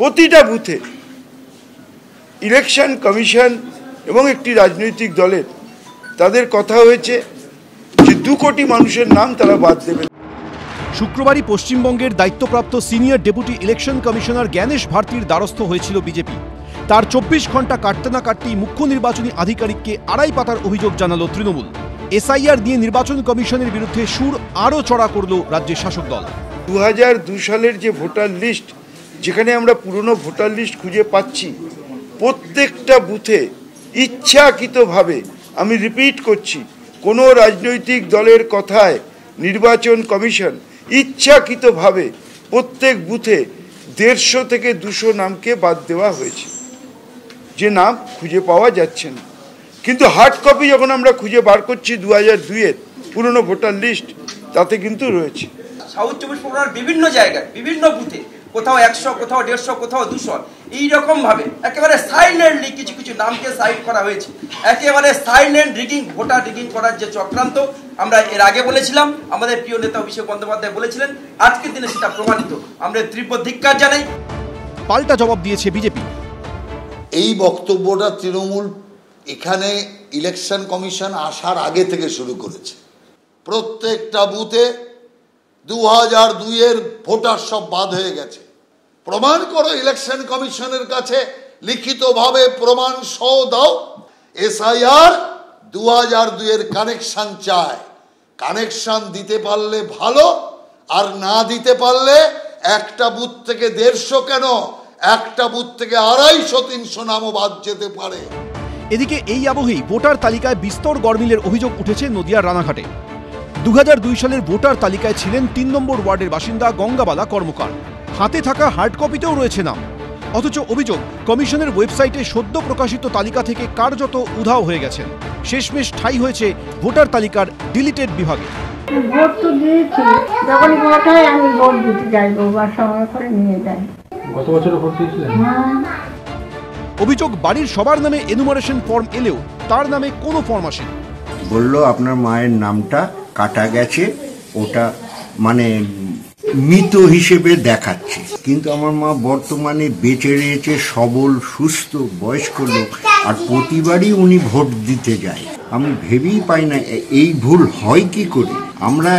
প্রতিটা বুথে election commission এবং একটি রাজনৈতিক দলের তাদের কথা হয়েছে যে 2 কোটি মানুষের নাম তারা বাদ দেবে। শুক্রবারই পশ্চিমবঙ্গের দায়িত্বপ্রাপ্ত senior deputy election commissioner Gyanesh ভারতীর দ্বারস্থ হয়েছিল বিজেপি। তার 24 ঘন্টা কাটতে না কাটতেই মুখ্য নির্বাচনী আধিকারিককে আড়াই পাতার অভিযোগ জানালো তৃণমূল। এসআইআর দিয়ে নির্বাচন কমিশনের বিরুদ্ধে সুর আরও চড়া করল রাজ্যের শাসক দল। 2002 সালের যে ভোটার লিস্ট, যেখানে আমরা পুরনো ভোটার লিস্ট খুঁজে পাচ্ছি, প্রত্যেকটা বুথে ইচ্ছাকৃতভাবে, আমি রিপিট করছি, কোনো রাজনৈতিক দলের কথায় নির্বাচন কমিশন ইচ্ছাকৃতভাবে প্রত্যেক বুথে 150 থেকে 200 নামকে বাদ দেওয়া হয়েছে, যে নাম খুঁজে পাওয়া যাচ্ছে না। কিন্তু হার্ড কপি যখন আমরা খুঁজে বার করছি 2002-এর পুরনো ভোটার লিস্ট, তাতে কিন্তু রয়েছে। সাউথ 24 পরগনার বিভিন্ন জায়গায় বিভিন্ন বুথে কোথাও 100, কোথাও 150, কোথাও 200 এইরকম ভাবে একেবারে সাইলেন্টলি কিছু কিছু নামকে সাইড করা হয়েছে। একেবারে সাইলেন্ট রিগিং, ভোটার রিগিং করার যে চক্রান্ত, আমরা এর আগে বলেছিলাম, আমাদের প্রিয় নেতা অভিষেক বন্দ্যোপাধ্যায় বলেছিলেন, আজকের দিনে সেটা প্রমাণিত। আমরা তীব্র ধিক্কার জানাই। পাল্টা জবাব দিয়েছে বিজেপি। এই বক্তব্যটা তৃণমূল এখানে ইলেকশন কমিশন আসার আগে থেকে শুরু করেছে। প্রত্যেকটা বুথে 2002-এর ভোটার সব বাদ হয়ে গেছে। প্রমাণ করো ইলেকশন কমিশনের কাছে, লিখিতভাবে প্রমাণ সহ দাও। এসআইআর 2002-এর কানেকশন চায়। কানেকশন দিতে পারলে ভালো, আর না দিতে পারলে একটা বুথ থেকে 150 কেন, একটা বুথ থেকে 250-300 নামও বাদ যেতে পারে। এদিকে এই আবহেই ভোটার তালিকায় বিস্তর গরমিলের অভিযোগ উঠেছে নদিয়ার রানাঘাটে। 2002 সালের ভোটার তালিকায় ছিলেন 3 নম্বর ওয়ার্ডের বাসিন্দা গঙ্গাবালা কর্মকার। হাতে থাকা হার্ড কপিতেও রয়েছে নাম। অথচ অভিযোগ, কমিশনের ওয়েবসাইটে সদ্য প্রকাশিত তালিকা থেকে কার্যত উধাও হয়ে গেছেন। শেষমেশ ঠাঁই হয়েছে ভোটার তালিকার ডিলিটেড বিভাগে। ভোট তো দিয়েছি, যখন ভোট হয় আমি ভোট দিতে যাইব বা সময় করে নিয়ে যাই। গত বছর ভোট দিয়েছিলেন? অভিযোগ, বাড়ির সবার নামে এনুমারেশন ফর্ম এলেও তার নামে কোনো ফর্ম আসেনি। বলল আপনার মায়ের নামটা কাটা গেছে, ওটা মানে মৃত হিসেবে দেখাচ্ছে, কিন্তু আমার মা বর্তমানে বেঁচে রয়েছে, সবল সুস্থ বয়স্ক লোক, আর প্রতিবারই উনি ভোট দিতে যায়। আমি ভেবেই পাই না এই ভুল হয় কি করে। আমরা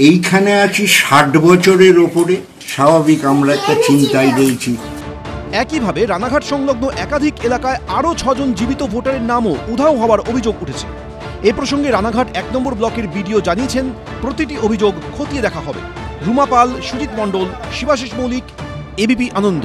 এইখানে আছি 60 বছরের ওপরে, স্বাভাবিক আমরা একটা চিন্তায় রয়েছি। একইভাবে রানাঘাট সংলগ্ন একাধিক এলাকায় আরও 6 জন জীবিত ভোটারের নামও উধাও হওয়ার অভিযোগ উঠেছে। এ প্রসঙ্গে রানাঘাট 1 নম্বর ব্লকের বিডিও জানিয়েছেন, প্রতিটি অভিযোগ খতিয়ে দেখা হবে। রুমা পাল, সুজিত মণ্ডল, শিবাশিস মৌলিক, এবিপি আনন্দ।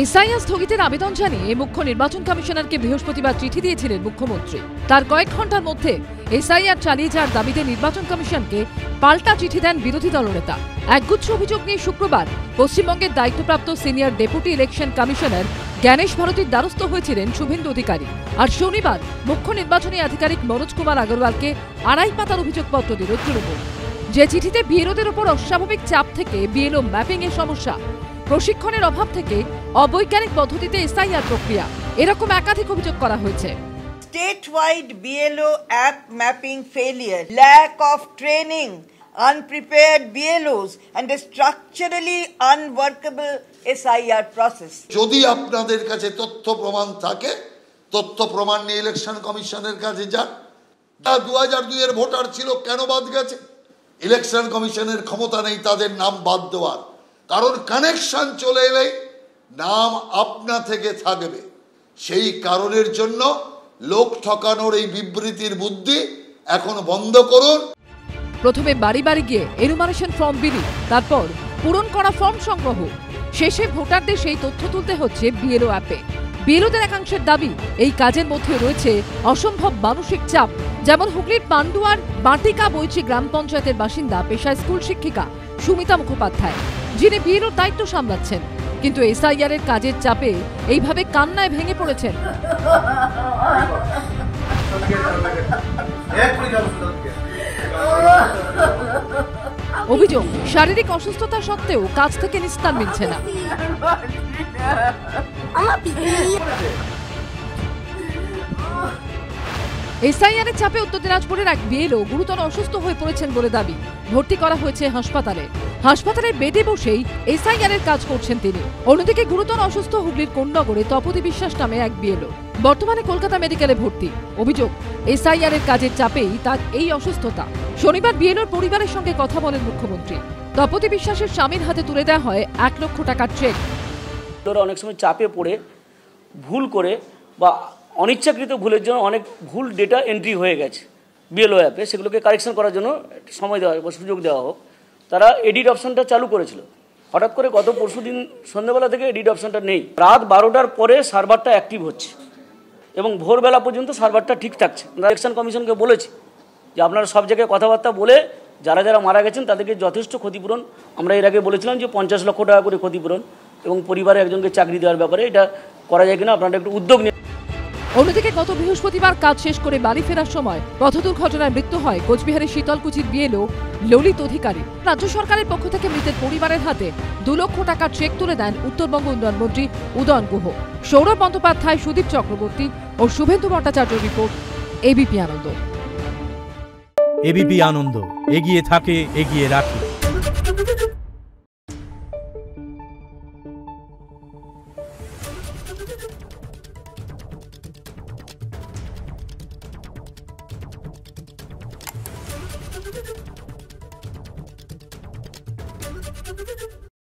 এসআইআর স্থগিতের আবেদন জানিয়ে মুখ্য নির্বাচন কমিশনারকে বৃহস্পতিবার চিঠি দিয়েছিলেন মুখ্যমন্ত্রী। তার কয়েক ঘন্টার মধ্যে এসআইআর চালিয়ে যাওয়ার দাবিতে নির্বাচন কমিশনকে পাল্টা চিঠি দেন বিরোধী দলনেতা। একগুচ্ছ অভিযোগ নিয়ে শুক্রবার পশ্চিমবঙ্গের দায়িত্বপ্রাপ্ত senior deputy election commissioner Gyanesh ভারতীর দ্বারস্থ হয়েছিলেন শুভেন্দু অধিকারী। আর শনিবার মুখ্য নির্বাচনী আধিকারিক মনোজ কুমার আগরওয়ালকে আড়াই পাতার অভিযোগপত্র দিল তৃণমূল। যে চিঠিতে বিএলওদের উপর অস্বাভাবিক চাপ থেকে বিএলও ম্যাপিং এর সমস্যা, প্রশিক্ষণের অভাব থেকে অবৈজ্ঞানিক পদ্ধতিতে এসআইআর প্রক্রিয়া, এরকম একাধিক অভিযোগ করা হয়েছে। Statewide BLO app mapping failure, lack of training, unprepared BLOs and a structurally unworkable SIR process. যদি আপনাদের কাছে তথ্য প্রমাণ থাকে, তথ্য প্রমাণ নিয়ে ইলেকশন কমিশনের কাছে যান। 2002-এর ভোটার ছিল, কেন বাদ গেছে? ইলেকশন কমিশনের ক্ষমতা নেই তাদের নাম বাদ দেওয়ার, কারণ কানেকশন চলে এলে নাম আপনা থেকে থাকবে। সেই কারণের জন্য লোক ঠকানোর এই বিবৃতির বুদ্ধি এখন বন্ধ করুন। প্রথমে বাড়ি বাড়ি গিয়ে এনুমারেশন ফর্ম বিলি, তারপর পূরণ করা ফর্ম সংগ্রহ, শেষে ভোটারদের সেই তথ্য তুলতে হচ্ছে বিএলও অ্যাপে। বিএলওদের একাংশের দাবি, এই কাজের মধ্যে রয়েছে অসম্ভব মানসিক চাপ। যেমন হুগলির পান্ডুয়ার বাটিকা বৈচি গ্রাম পঞ্চায়েতের বাসিন্দা, পেশায় স্কুল শিক্ষিকা সুমিতা মুখোপাধ্যায়, যিনি বিএলওর দায়িত্ব সামলাচ্ছেন, কিন্তু এসআইআর এর কাজের চাপে এইভাবে কান্নায় ভেঙে পড়েছেন। অভিযোগ, শারীরিক অসুস্থতা সত্ত্বেও কাজ থেকে নিস্তার মিলছে না। এসআইআর এর চাপে উত্তর দিনাজপুরের এক বিএলও গুরুতর অসুস্থ হয়ে পড়েছেন বলে দাবি। ভর্তি করা হয়েছে হাসপাতালে বেডে বসেই এসআইআর এর কাজ করছেন তিনি। অন্যদিকে গুরুতর অসুস্থ হুগলির কোন্নগরে তপতি বিশ্বাস নামে এক বিএলও, বর্তমানে কলকাতা মেডিকেলে ভর্তি। অভিযোগ, এসআইআর এর কাজের চাপেই তার এই অসুস্থতা। শনিবার বিএলওর পরিবারের সঙ্গে কথা বলেন মুখ্যমন্ত্রী। তপতি বিশ্বাসের স্বামীর হাতে তুলে দেওয়া হয় 1 লক্ষ টাকার চেক। অনেক সময় চাপে পড়ে ভুল করে বা অনিচ্ছাকৃত ভুলের জন্য অনেক ভুল ডেটা এন্ট্রি হয়ে গেছে বিএলও অ্যাপে, সেগুলোকে কারেকশন করার জন্য সময় দেওয়া বা সুযোগ দেওয়া হোক। তারা এডিট অপশনটা চালু করেছিল, হঠাৎ করে গত পরশুদিন সন্ধ্যাবেলা থেকে এডিট অপশনটা নেই। রাত 12টার পরে সার্ভারটা অ্যাক্টিভ হচ্ছে এবং ভোরবেলা পর্যন্ত সার্ভারটা ঠিক থাকছে। আমরা ইলেকশন কমিশনকে বলেছি যে আপনারা সব জায়গায় কথাবার্তা বলে যারা যারা মারা গেছেন তাদেরকে যথেষ্ট ক্ষতিপূরণ, আমরা এর আগে বলেছিলাম যে 50 লক্ষ টাকা করে ক্ষতিপূরণ এবং পরিবারে একজনকে চাকরি দেওয়ার ব্যাপারে এটা করা যায় কিনা আপনারা একটু উদ্যোগ নিন। অন্যদিকে গত বৃহস্পতিবার কাজ শেষ করে বাড়ি ফেরার সময় পথ দুর্ঘটনায় মৃত্যু হয় কোচবিহারের শীতলকুচির বিএলও ললিত অধিকারী। রাজ্য সরকারের পক্ষ থেকে মৃতের পরিবারের হাতে 2 লক্ষ টাকার চেক তুলে দেন উত্তরবঙ্গ উন্নয়ন মন্ত্রী উদয়ন গুহ। সৌরভ বন্দ্যোপাধ্যায়, সুদীপ চক্রবর্তী ও শুভেন্দু ভট্টাচার্য রিপোর্ট, এবিপি আনন্দ। এবিপি আনন্দ, এগিয়ে থাকে, এগিয়ে রাখে। Thank you.